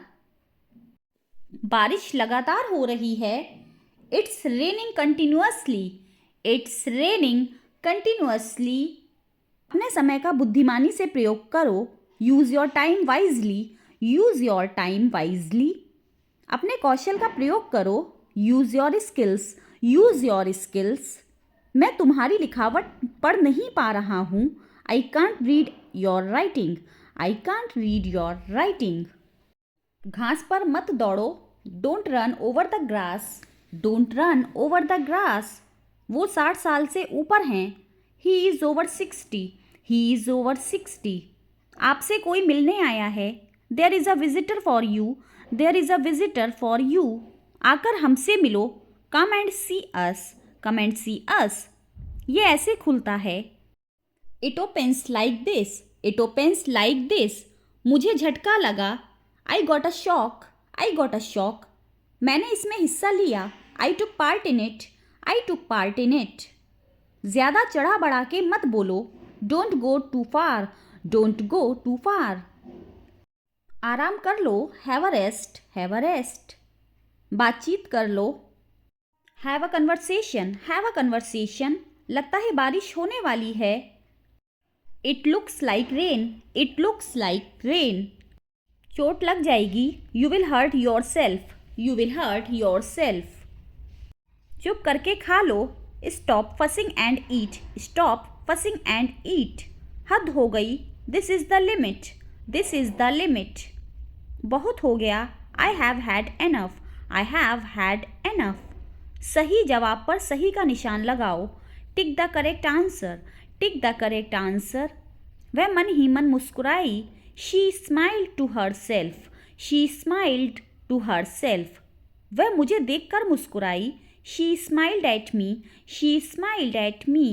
बारिश लगातार हो रही है. It's raining continuously. It's raining continuously. अपने समय का बुद्धिमानी से प्रयोग करो. Use your time wisely. Use your time wisely. अपने कौशल का प्रयोग करो. Use your skills. Use your skills. मैं तुम्हारी लिखावट पढ़ नहीं पा रहा हूँ. I can't read your writing. I can't read your writing. घास पर मत दौड़ो. Don't run over the grass. Don't run over the grass. वो 60 साल से ऊपर हैं. He is over 60. He is over 60. आपसे कोई मिलने आया है. There is a visitor for you. There is a visitor for you. आकर हमसे मिलो. Come and see us. Come and see us. ये ऐसे खुलता है. It opens like this. It opens like this. मुझे झटका लगा. I got a shock. I got a shock. मैंने इसमें हिस्सा लिया. I took part in it. I took part in it. ज़्यादा चढ़ा बढ़ा के मत बोलो. Don't go too far. Don't go too far. आराम कर लो. Have a rest. Have a rest. बातचीत कर लो. Have a conversation. Have a conversation. लगता है बारिश होने वाली है. It looks like rain. It looks like rain. चोट लग जाएगी. You will hurt yourself. You will hurt yourself. चुप करके खा लो. Stop fussing and eat. Stop fussing and eat. हद हो गई. This is the limit. This is the limit. बहुत हो गया. I have had enough. I have had enough. सही जवाब पर सही का निशान लगाओ. Tick the correct answer. Tick the correct answer. वह मन ही मन मुस्कुराई. She smiled to herself. She smiled to herself. वह मुझे देखकर मुस्कुराई. She smiled at me. She smiled at me.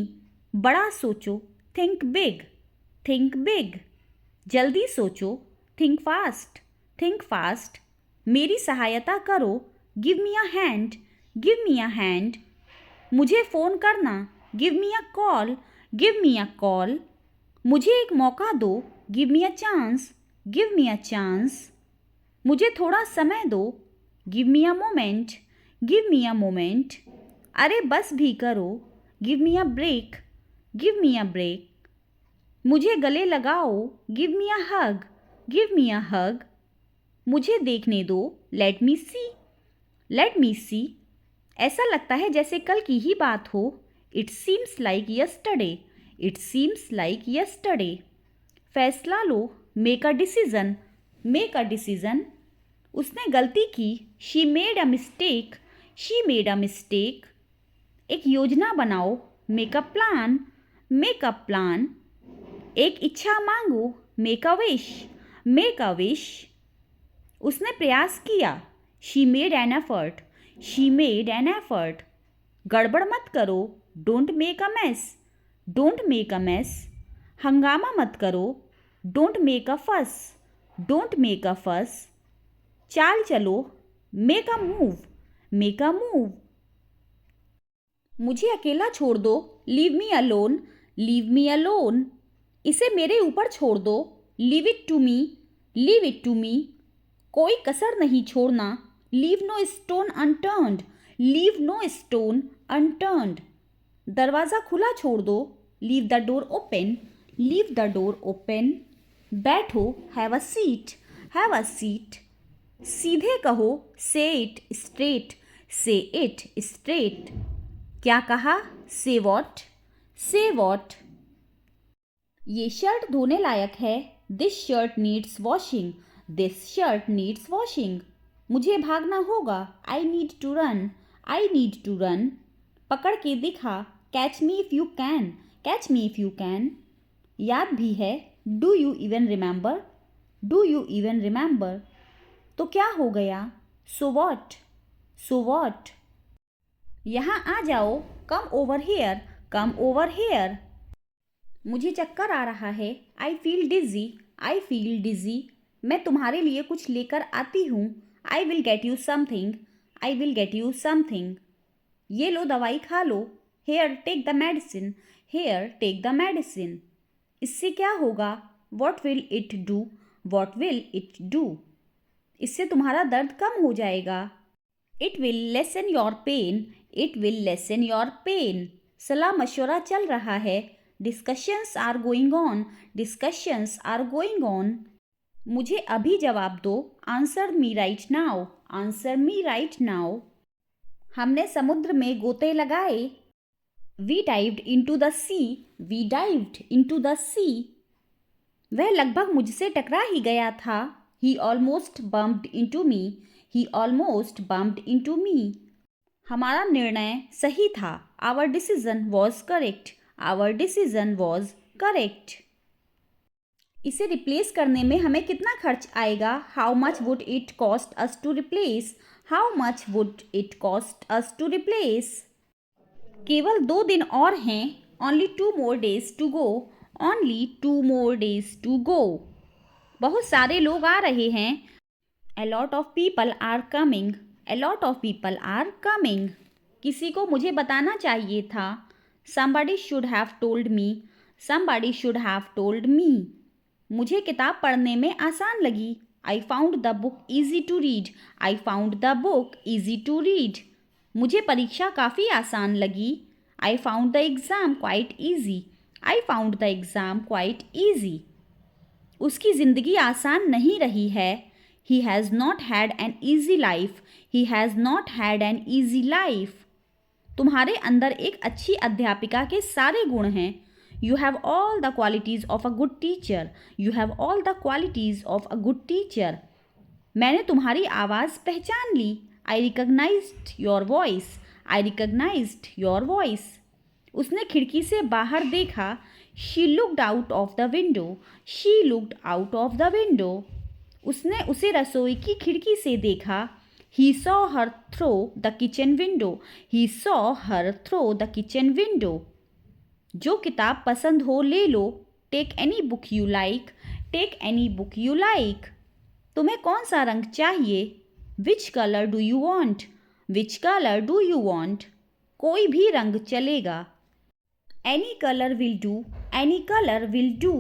बड़ा सोचो. Think big. Think big. जल्दी सोचो. Think fast. Think fast. मेरी सहायता करो. Give me a hand. Give me a hand. मुझे फ़ोन करना. Give me a call. Give me a call. मुझे एक मौका दो. Give me a chance. Give me a chance. मुझे थोड़ा समय दो. Give me a moment. Give me a moment. अरे बस भी करो. Give me a break. Give me a break. मुझे गले लगाओ. Give me a hug. Give me a hug. मुझे देखने दो. Let me see. Let me see. ऐसा लगता है जैसे कल की ही बात हो. It seems like yesterday. It seems like yesterday. फैसला लो. Make a decision. Make a decision. उसने गलती की. She made a mistake. She made a mistake. एक योजना बनाओ. Make a plan. Make a plan. एक इच्छा मांगो. Make a wish. Make a wish. उसने प्रयास किया. She made an effort. She made an effort. गड़बड़ मत करो. Don't make a mess. Don't make a mess. हंगामा मत करो. Don't make a fuss. Don't make a fuss. चाल चलो. Make a move. Make a move. मुझे अकेला छोड़ दो. Leave me alone. Leave me alone. इसे मेरे ऊपर छोड़ दो. Leave it to me. Leave it to me. कोई कसर नहीं छोड़ना. Leave no stone unturned. Leave no stone unturned. दरवाज़ा खुला छोड़ दो. Leave the door open. Leave the door open. बैठो. Have a seat. Have a seat. सीधे कहो. Say it straight. Say it straight. क्या कहा? Say what? Say what? ये शर्ट धोने लायक है. This shirt needs washing. This shirt needs washing. मुझे भागना होगा. I need to run. I need to run. पकड़ के दिखा. Catch me if you can. Catch me if you can. याद भी है. Do you even remember? Do you even remember? तो क्या हो गया? So what? So what? यहाँ आ जाओ. Come over here. Come over here. मुझे चक्कर आ रहा है. I feel dizzy. I feel dizzy. मैं तुम्हारे लिए कुछ लेकर आती हूँ. I will get you something. I will get you something. ये लो दवाई खा लो. Here, take the medicine. Here, take the medicine. इससे क्या होगा? What will it do? What will it do? इससे तुम्हारा दर्द कम हो जाएगा. It will lessen your pain. It will lessen your pain. सलाह मशवरा चल रहा है. Discussions are going on. Discussions are going on. मुझे अभी जवाब दो. Answer me right now. Answer me right now. हमने समुद्र में गोते लगाए. We dived into the sea. We dived into the sea. वह लगभग मुझसे टकरा ही गया था. He almost bumped into me. He almost bumped into me. हमारा निर्णय सही था. Our decision was correct. Our decision was correct. इसे रिप्लेस करने में हमें कितना खर्च आएगा? How much would it cost us to replace? How much would it cost us to replace? केवल 2 दिन और हैं. Only 2 more days to go. Only 2 more days to go. बहुत सारे लोग आ रहे हैं. A lot of people are coming. A lot of people are coming. किसी को मुझे बताना चाहिए था. Somebody should have told me. Somebody should have told me. मुझे किताब पढ़ने में आसान लगी. I found the book easy to read. I found the book easy to read. मुझे परीक्षा काफ़ी आसान लगी. I found the exam quite easy. I found the exam quite easy. उसकी ज़िंदगी आसान नहीं रही है. He has not had an easy life. He has not had an easy life. तुम्हारे अंदर एक अच्छी अध्यापिका के सारे गुण हैं. You have all the qualities of a good teacher. You have all the qualities of a good teacher. मैंने तुम्हारी आवाज़ पहचान ली. I recognized your voice. I recognized your voice. उसने खिड़की से बाहर देखा. She looked out of the window. She looked out of the window. उसने उसे रसोई की खिड़की से देखा. He saw her through the kitchen window. He saw her through the kitchen window. जो किताब पसंद हो ले लो. Take any book you like. Take any book you like. तुम्हें कौन सा रंग चाहिए? Which color do you want? Which color do you want? कोई भी रंग चलेगा. Any color will do. Any color will do.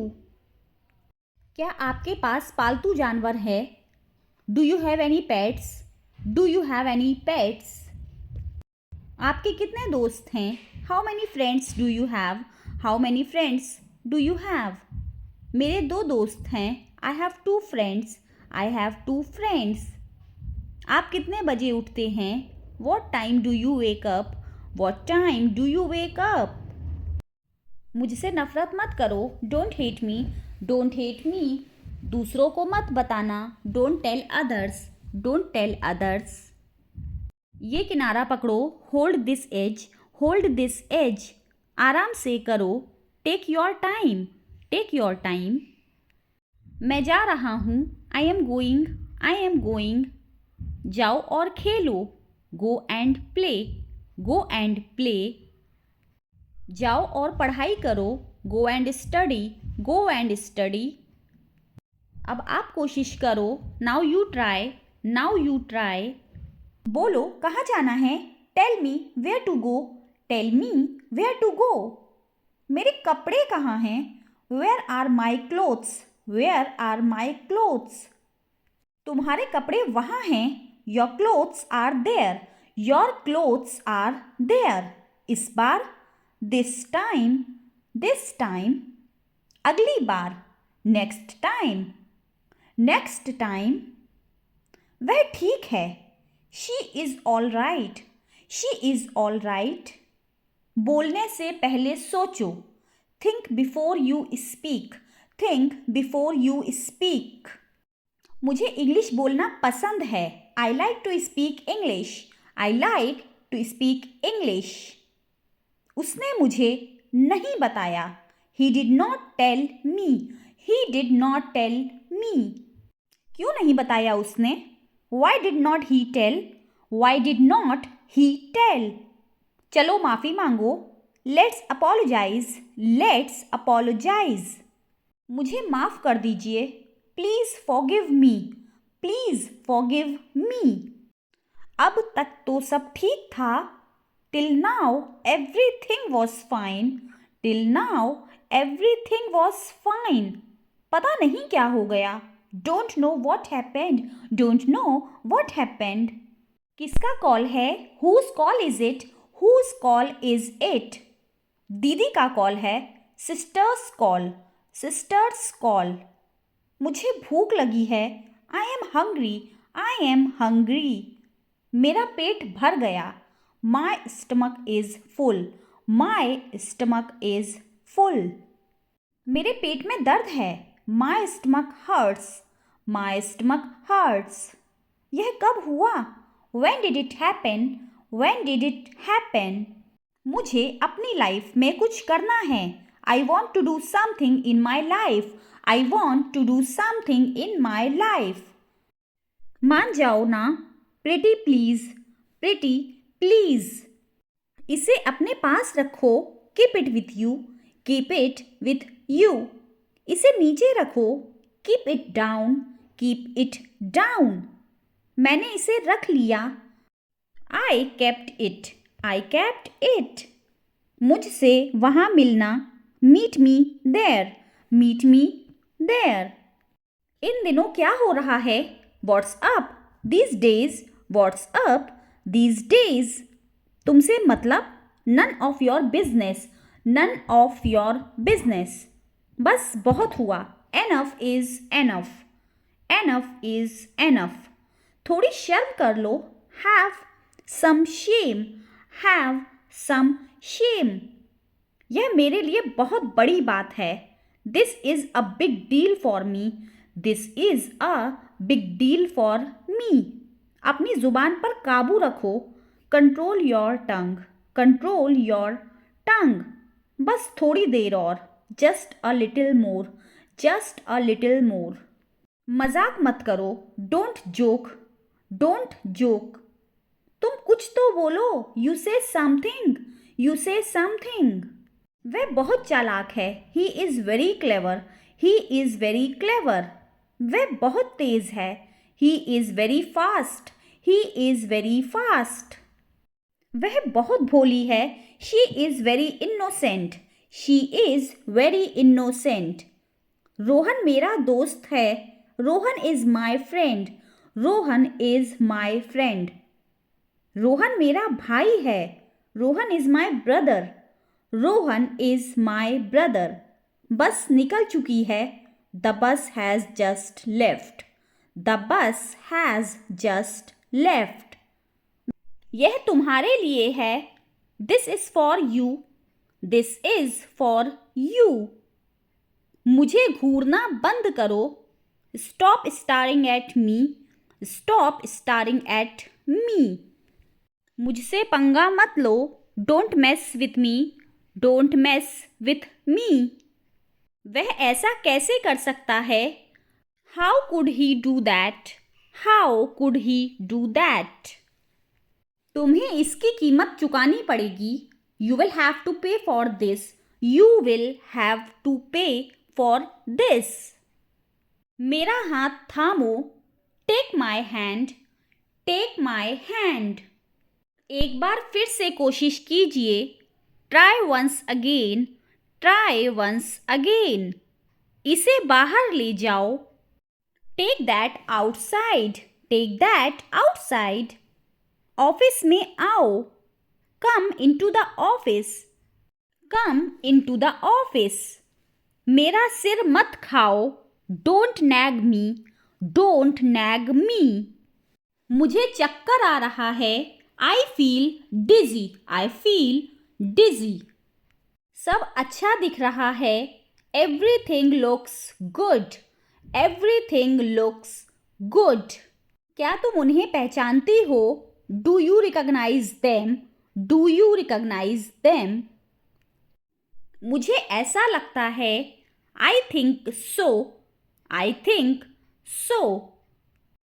क्या आपके पास पालतू जानवर है? Do you have any pets? Do you have any pets? आपके कितने दोस्त हैं? How many friends do you have? How many friends do you have? मेरे 2 दोस्त हैं. I have 2 friends. I have 2 friends. आप कितने बजे उठते हैं? What time do you wake up? What time do you wake up? मुझसे नफरत मत करो. Don't hate me. Don't hate me. दूसरों को मत बताना. Don't tell others. Don't tell others. ये किनारा पकड़ो. Hold this edge. Hold this edge. आराम से करो. Take your time. Take your time. मैं जा रहा हूँ. I am going. I am going. जाओ और खेलो. Go and play. Go and play. जाओ और पढ़ाई करो. Go and study. Go and study. अब आप कोशिश करो. Now you try. Now you try. बोलो कहाँ जाना है? Tell me where to go. Tell me where to go. मेरे कपड़े कहाँ हैं? Where are my clothes? Where are my clothes? तुम्हारे कपड़े वहाँ हैं. Your clothes are there. Your clothes are there. इस बार. This time. This time. अगली बार. Next time. Next time. वह ठीक है. She is all right. She is all right. बोलने से पहले सोचो. Think before you speak. Think before you speak. मुझे इंग्लिश बोलना पसंद है. I like to speak English. I like to speak English. उसने मुझे नहीं बताया. He did not tell me. He did not tell me. क्यों नहीं बताया उसने? Why did not he tell? Why did not he tell? चलो माफ़ी मांगो. Let's apologize. Let's apologize. मुझे माफ़ कर दीजिए. Please forgive me. Please forgive me. अब तक तो सब ठीक था. Till now everything was fine. Till now everything was fine. पता नहीं क्या हो गया. Don't know what happened. Don't know what happened. किसका कॉल है? Whose call is it? Whose call is it? दीदी का कॉल है. Sister's call. Sister's call. मुझे भूख लगी है. I am hungry. I am hungry. मेरा पेट भर गया. My stomach is full. My stomach is full. मेरे पेट में दर्द है. My stomach hurts. My stomach hurts. यह कब हुआ? When did it happen? When did it happen? मुझे अपनी लाइफ में कुछ करना है. I want to do something in my life. I want to do something in my life. मान जाओ ना. Pretty please. Pretty please. इसे अपने पास रखो. Keep it with you. Keep it with you. इसे नीचे रखो. Keep it down. Keep it down. मैंने इसे रख लिया. I kept it. I kept it. मुझसे वहाँ मिलना. Meet me there. Meet me there. इन दिनों क्या हो रहा है? What's up these days? What's up these days? तुमसे मतलब? None of your business. None of your business. बस बहुत हुआ. Enough is enough. Enough is enough. थोड़ी शर्म कर लो. Have some shame. Have some shame. यह मेरे लिए बहुत बड़ी बात है. This is a big deal for me. This is a big deal for me. अपनी जुबान पर काबू रखो. Control your tongue. Control your tongue. बस थोड़ी देर और. Just a little more. Just a little more. मजाक मत करो. Don't joke. Don't joke. तुम कुछ तो बोलो. यू से समथिंग. यू से समथिंग. वह बहुत चालाक है. He is very clever. He is very clever. वह बहुत तेज है. He is very fast. He is very fast. वह बहुत भोली है. She is very innocent. She is very innocent. Rohan मेरा दोस्त है. Rohan is my friend. Rohan is my friend. Rohan मेरा भाई है. Rohan is my brother. Rohan is my brother. बस निकल चुकी है. The bus has just left. The bus has just left. यह तुम्हारे लिए है. This is for you. This is for you. मुझे घूरना बंद करो. Stop staring at me. Stop staring at me. मुझसे पंगा मत लो. Don't mess with me. Don't mess with me. वह ऐसा कैसे कर सकता है. How could he do that. How could he do that. तुम्हें इसकी कीमत चुकानी पड़ेगी. You will have to pay for this. You will have to pay for this. मेरा हाथ थामो. Take my hand. Take my hand. एक बार फिर से कोशिश कीजिए. Try once again. Try once again. इसे बाहर ले जाओ. Take that outside. Take that outside. Office में आओ. Come into the office. Come into the office. मेरा सिर मत खाओ. Don't nag me. Don't nag me. मुझे चक्कर आ रहा है. I feel dizzy. I feel dizzy. सब अच्छा दिख रहा है. Everything looks good. Everything looks good. क्या तुम उन्हें पहचानती हो. Do you recognise them. Do you recognise them. मुझे ऐसा लगता है. I think so. I think so.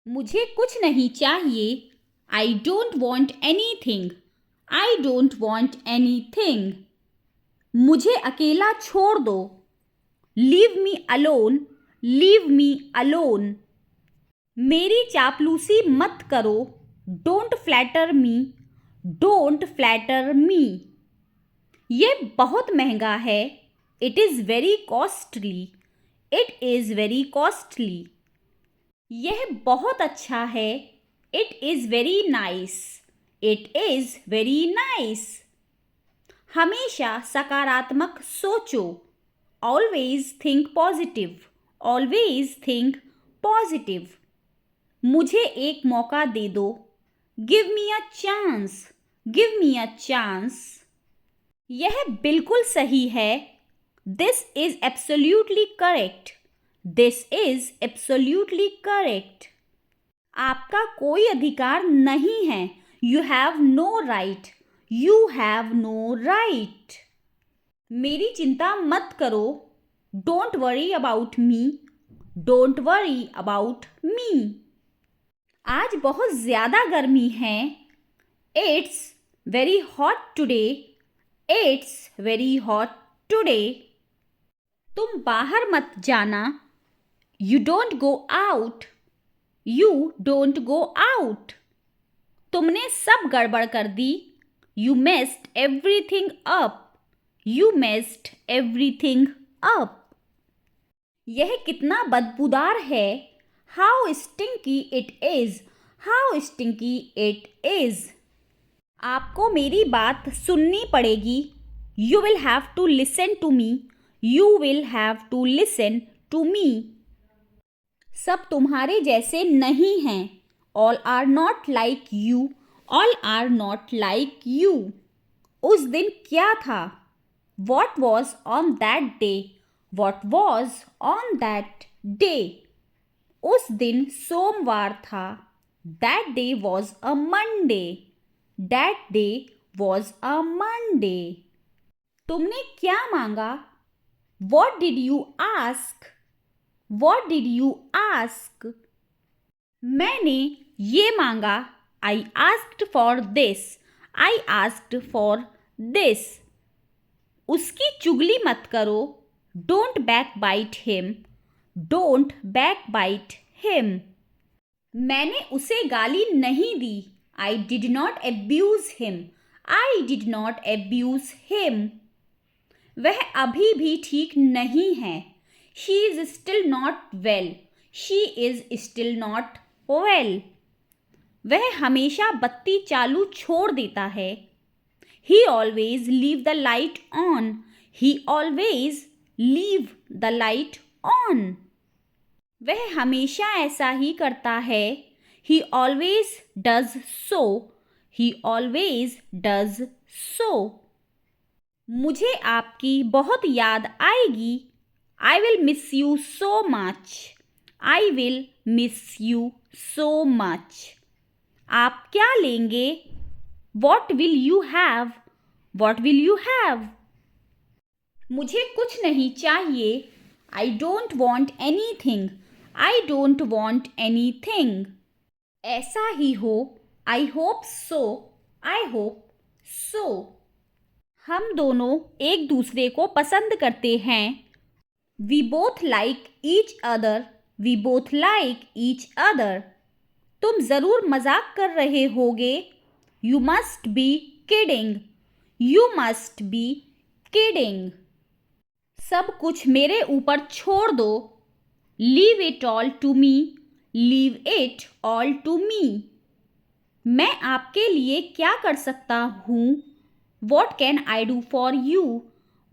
मुझे कुछ नहीं चाहिए. I don't want anything. I don't want anything. मुझे अकेला छोड़ दो. Leave me alone. Leave me alone. मेरी चापलूसी मत करो. Don't flatter me. Don't flatter me. ये बहुत महंगा है. It is very costly. It is very costly. यह बहुत अच्छा है. It is very nice. It is very nice. हमेशा सकारात्मक सोचो. Always think positive. Always think positive. मुझे एक मौका दे दो. Give me a chance. Give me a chance. यह बिल्कुल सही है. This is absolutely correct. This is absolutely correct. आपका कोई अधिकार नहीं है. You have no right. You have no right. मेरी चिंता मत करो. Don't worry about me. Don't worry about me. आज बहुत ज़्यादा गर्मी है. It's very hot today. It's very hot today. तुम बाहर मत जाना. You don't go out. You don't go out. तुमने सब गड़बड़ कर दी. You messed everything up. You messed everything up. यह कितना बदबूदार है. How stinky it is. How stinky it is. आपको मेरी बात सुननी पड़ेगी. You will have to listen to me. You will have to listen to me. सब तुम्हारे जैसे नहीं हैं. All are not like you. All are not like you. उस दिन क्या था. What was on that day. What was on that day. उस दिन सोमवार था. That day was a Monday. That day was a Monday. तुमने क्या मांगा? What did you ask? What did you ask? मैंने ये मांगा. I asked for this. I asked for this. उसकी चुगली मत करो. Don't backbite him. Don't backbite him. मैंने उसे गाली नहीं दी. I did not abuse him. I did not abuse him. वह अभी भी ठीक नहीं है. She is still not well. She is still not well. वह हमेशा बत्ती चालू छोड़ देता है. He always leave the light on. He always leave the light on. वह हमेशा ऐसा ही करता है. He always does so. He always does so. मुझे आपकी बहुत याद आएगी. I will miss you so much. I will miss you so much. आप क्या लेंगे? What will you have? What will you have? मुझे कुछ नहीं चाहिए. I don't want anything. I don't want anything. ऐसा ही हो. I hope so. I hope so. हम दोनों एक दूसरे को पसंद करते हैं. We both like each other. We both like each other. तुम ज़रूर मजाक कर रहे होगे. You must be kidding. You must be kidding. सब कुछ मेरे ऊपर छोड़ दो. Leave it all to me. Leave it all to me. मैं आपके लिए क्या कर सकता हूँ? What can I do for you?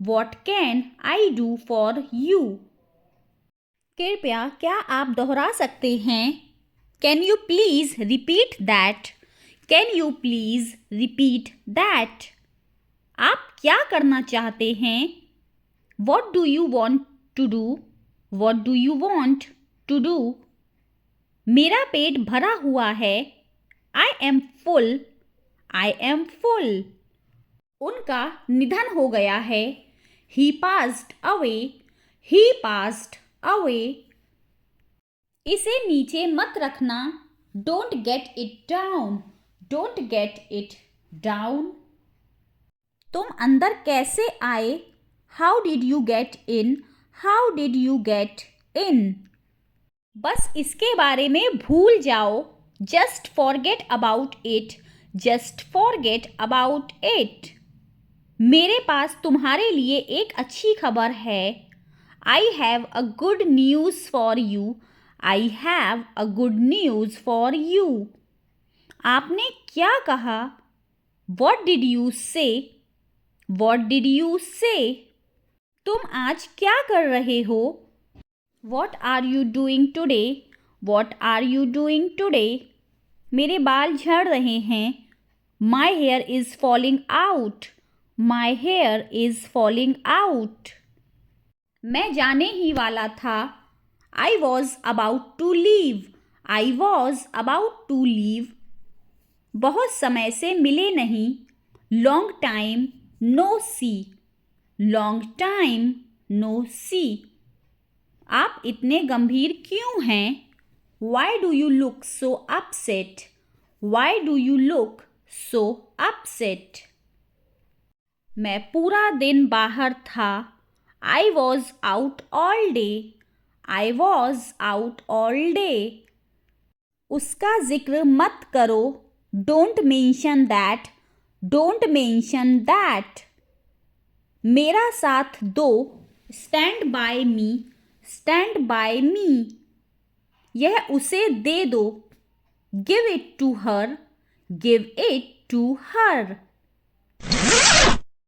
What can I do for you? कृपया क्या आप दोहरा सकते हैं? Can you please repeat that? Can you please repeat that? आप क्या करना चाहते हैं? What do you want to do? What do you want to do? मेरा पेट भरा हुआ है. I am full. I am full. उनका निधन हो गया है. He passed away. He passed away. इसे नीचे मत रखना. Don't get it down. Don't get it down. तुम अंदर कैसे आए? How did you get in? How did you get in? बस इसके बारे में भूल जाओ. Just forget about it. Just forget about it. मेरे पास तुम्हारे लिए एक अच्छी खबर है. I have a good news for you. I have a good news for you. आपने क्या कहा? What did you say? What did you say? तुम आज क्या कर रहे हो? What are you doing today? What are you doing today? मेरे बाल झड़ रहे हैं. My hair is falling out. My hair is falling out. मैं जाने ही वाला था. I was about to leave. I was about to leave. बहुत समय से मिले नहीं. Long time no see. Long time no see. आप इतने गंभीर क्यों हैं? Why do you look so upset? Why do you look so upset? मैं पूरा दिन बाहर था. I was out all day. I was out all day. उसका जिक्र मत करो. Don't mention that. Don't mention that. मेरा साथ दो. Stand by me. Stand by me. यह उसे दे दो. Give it to her. Give it to her.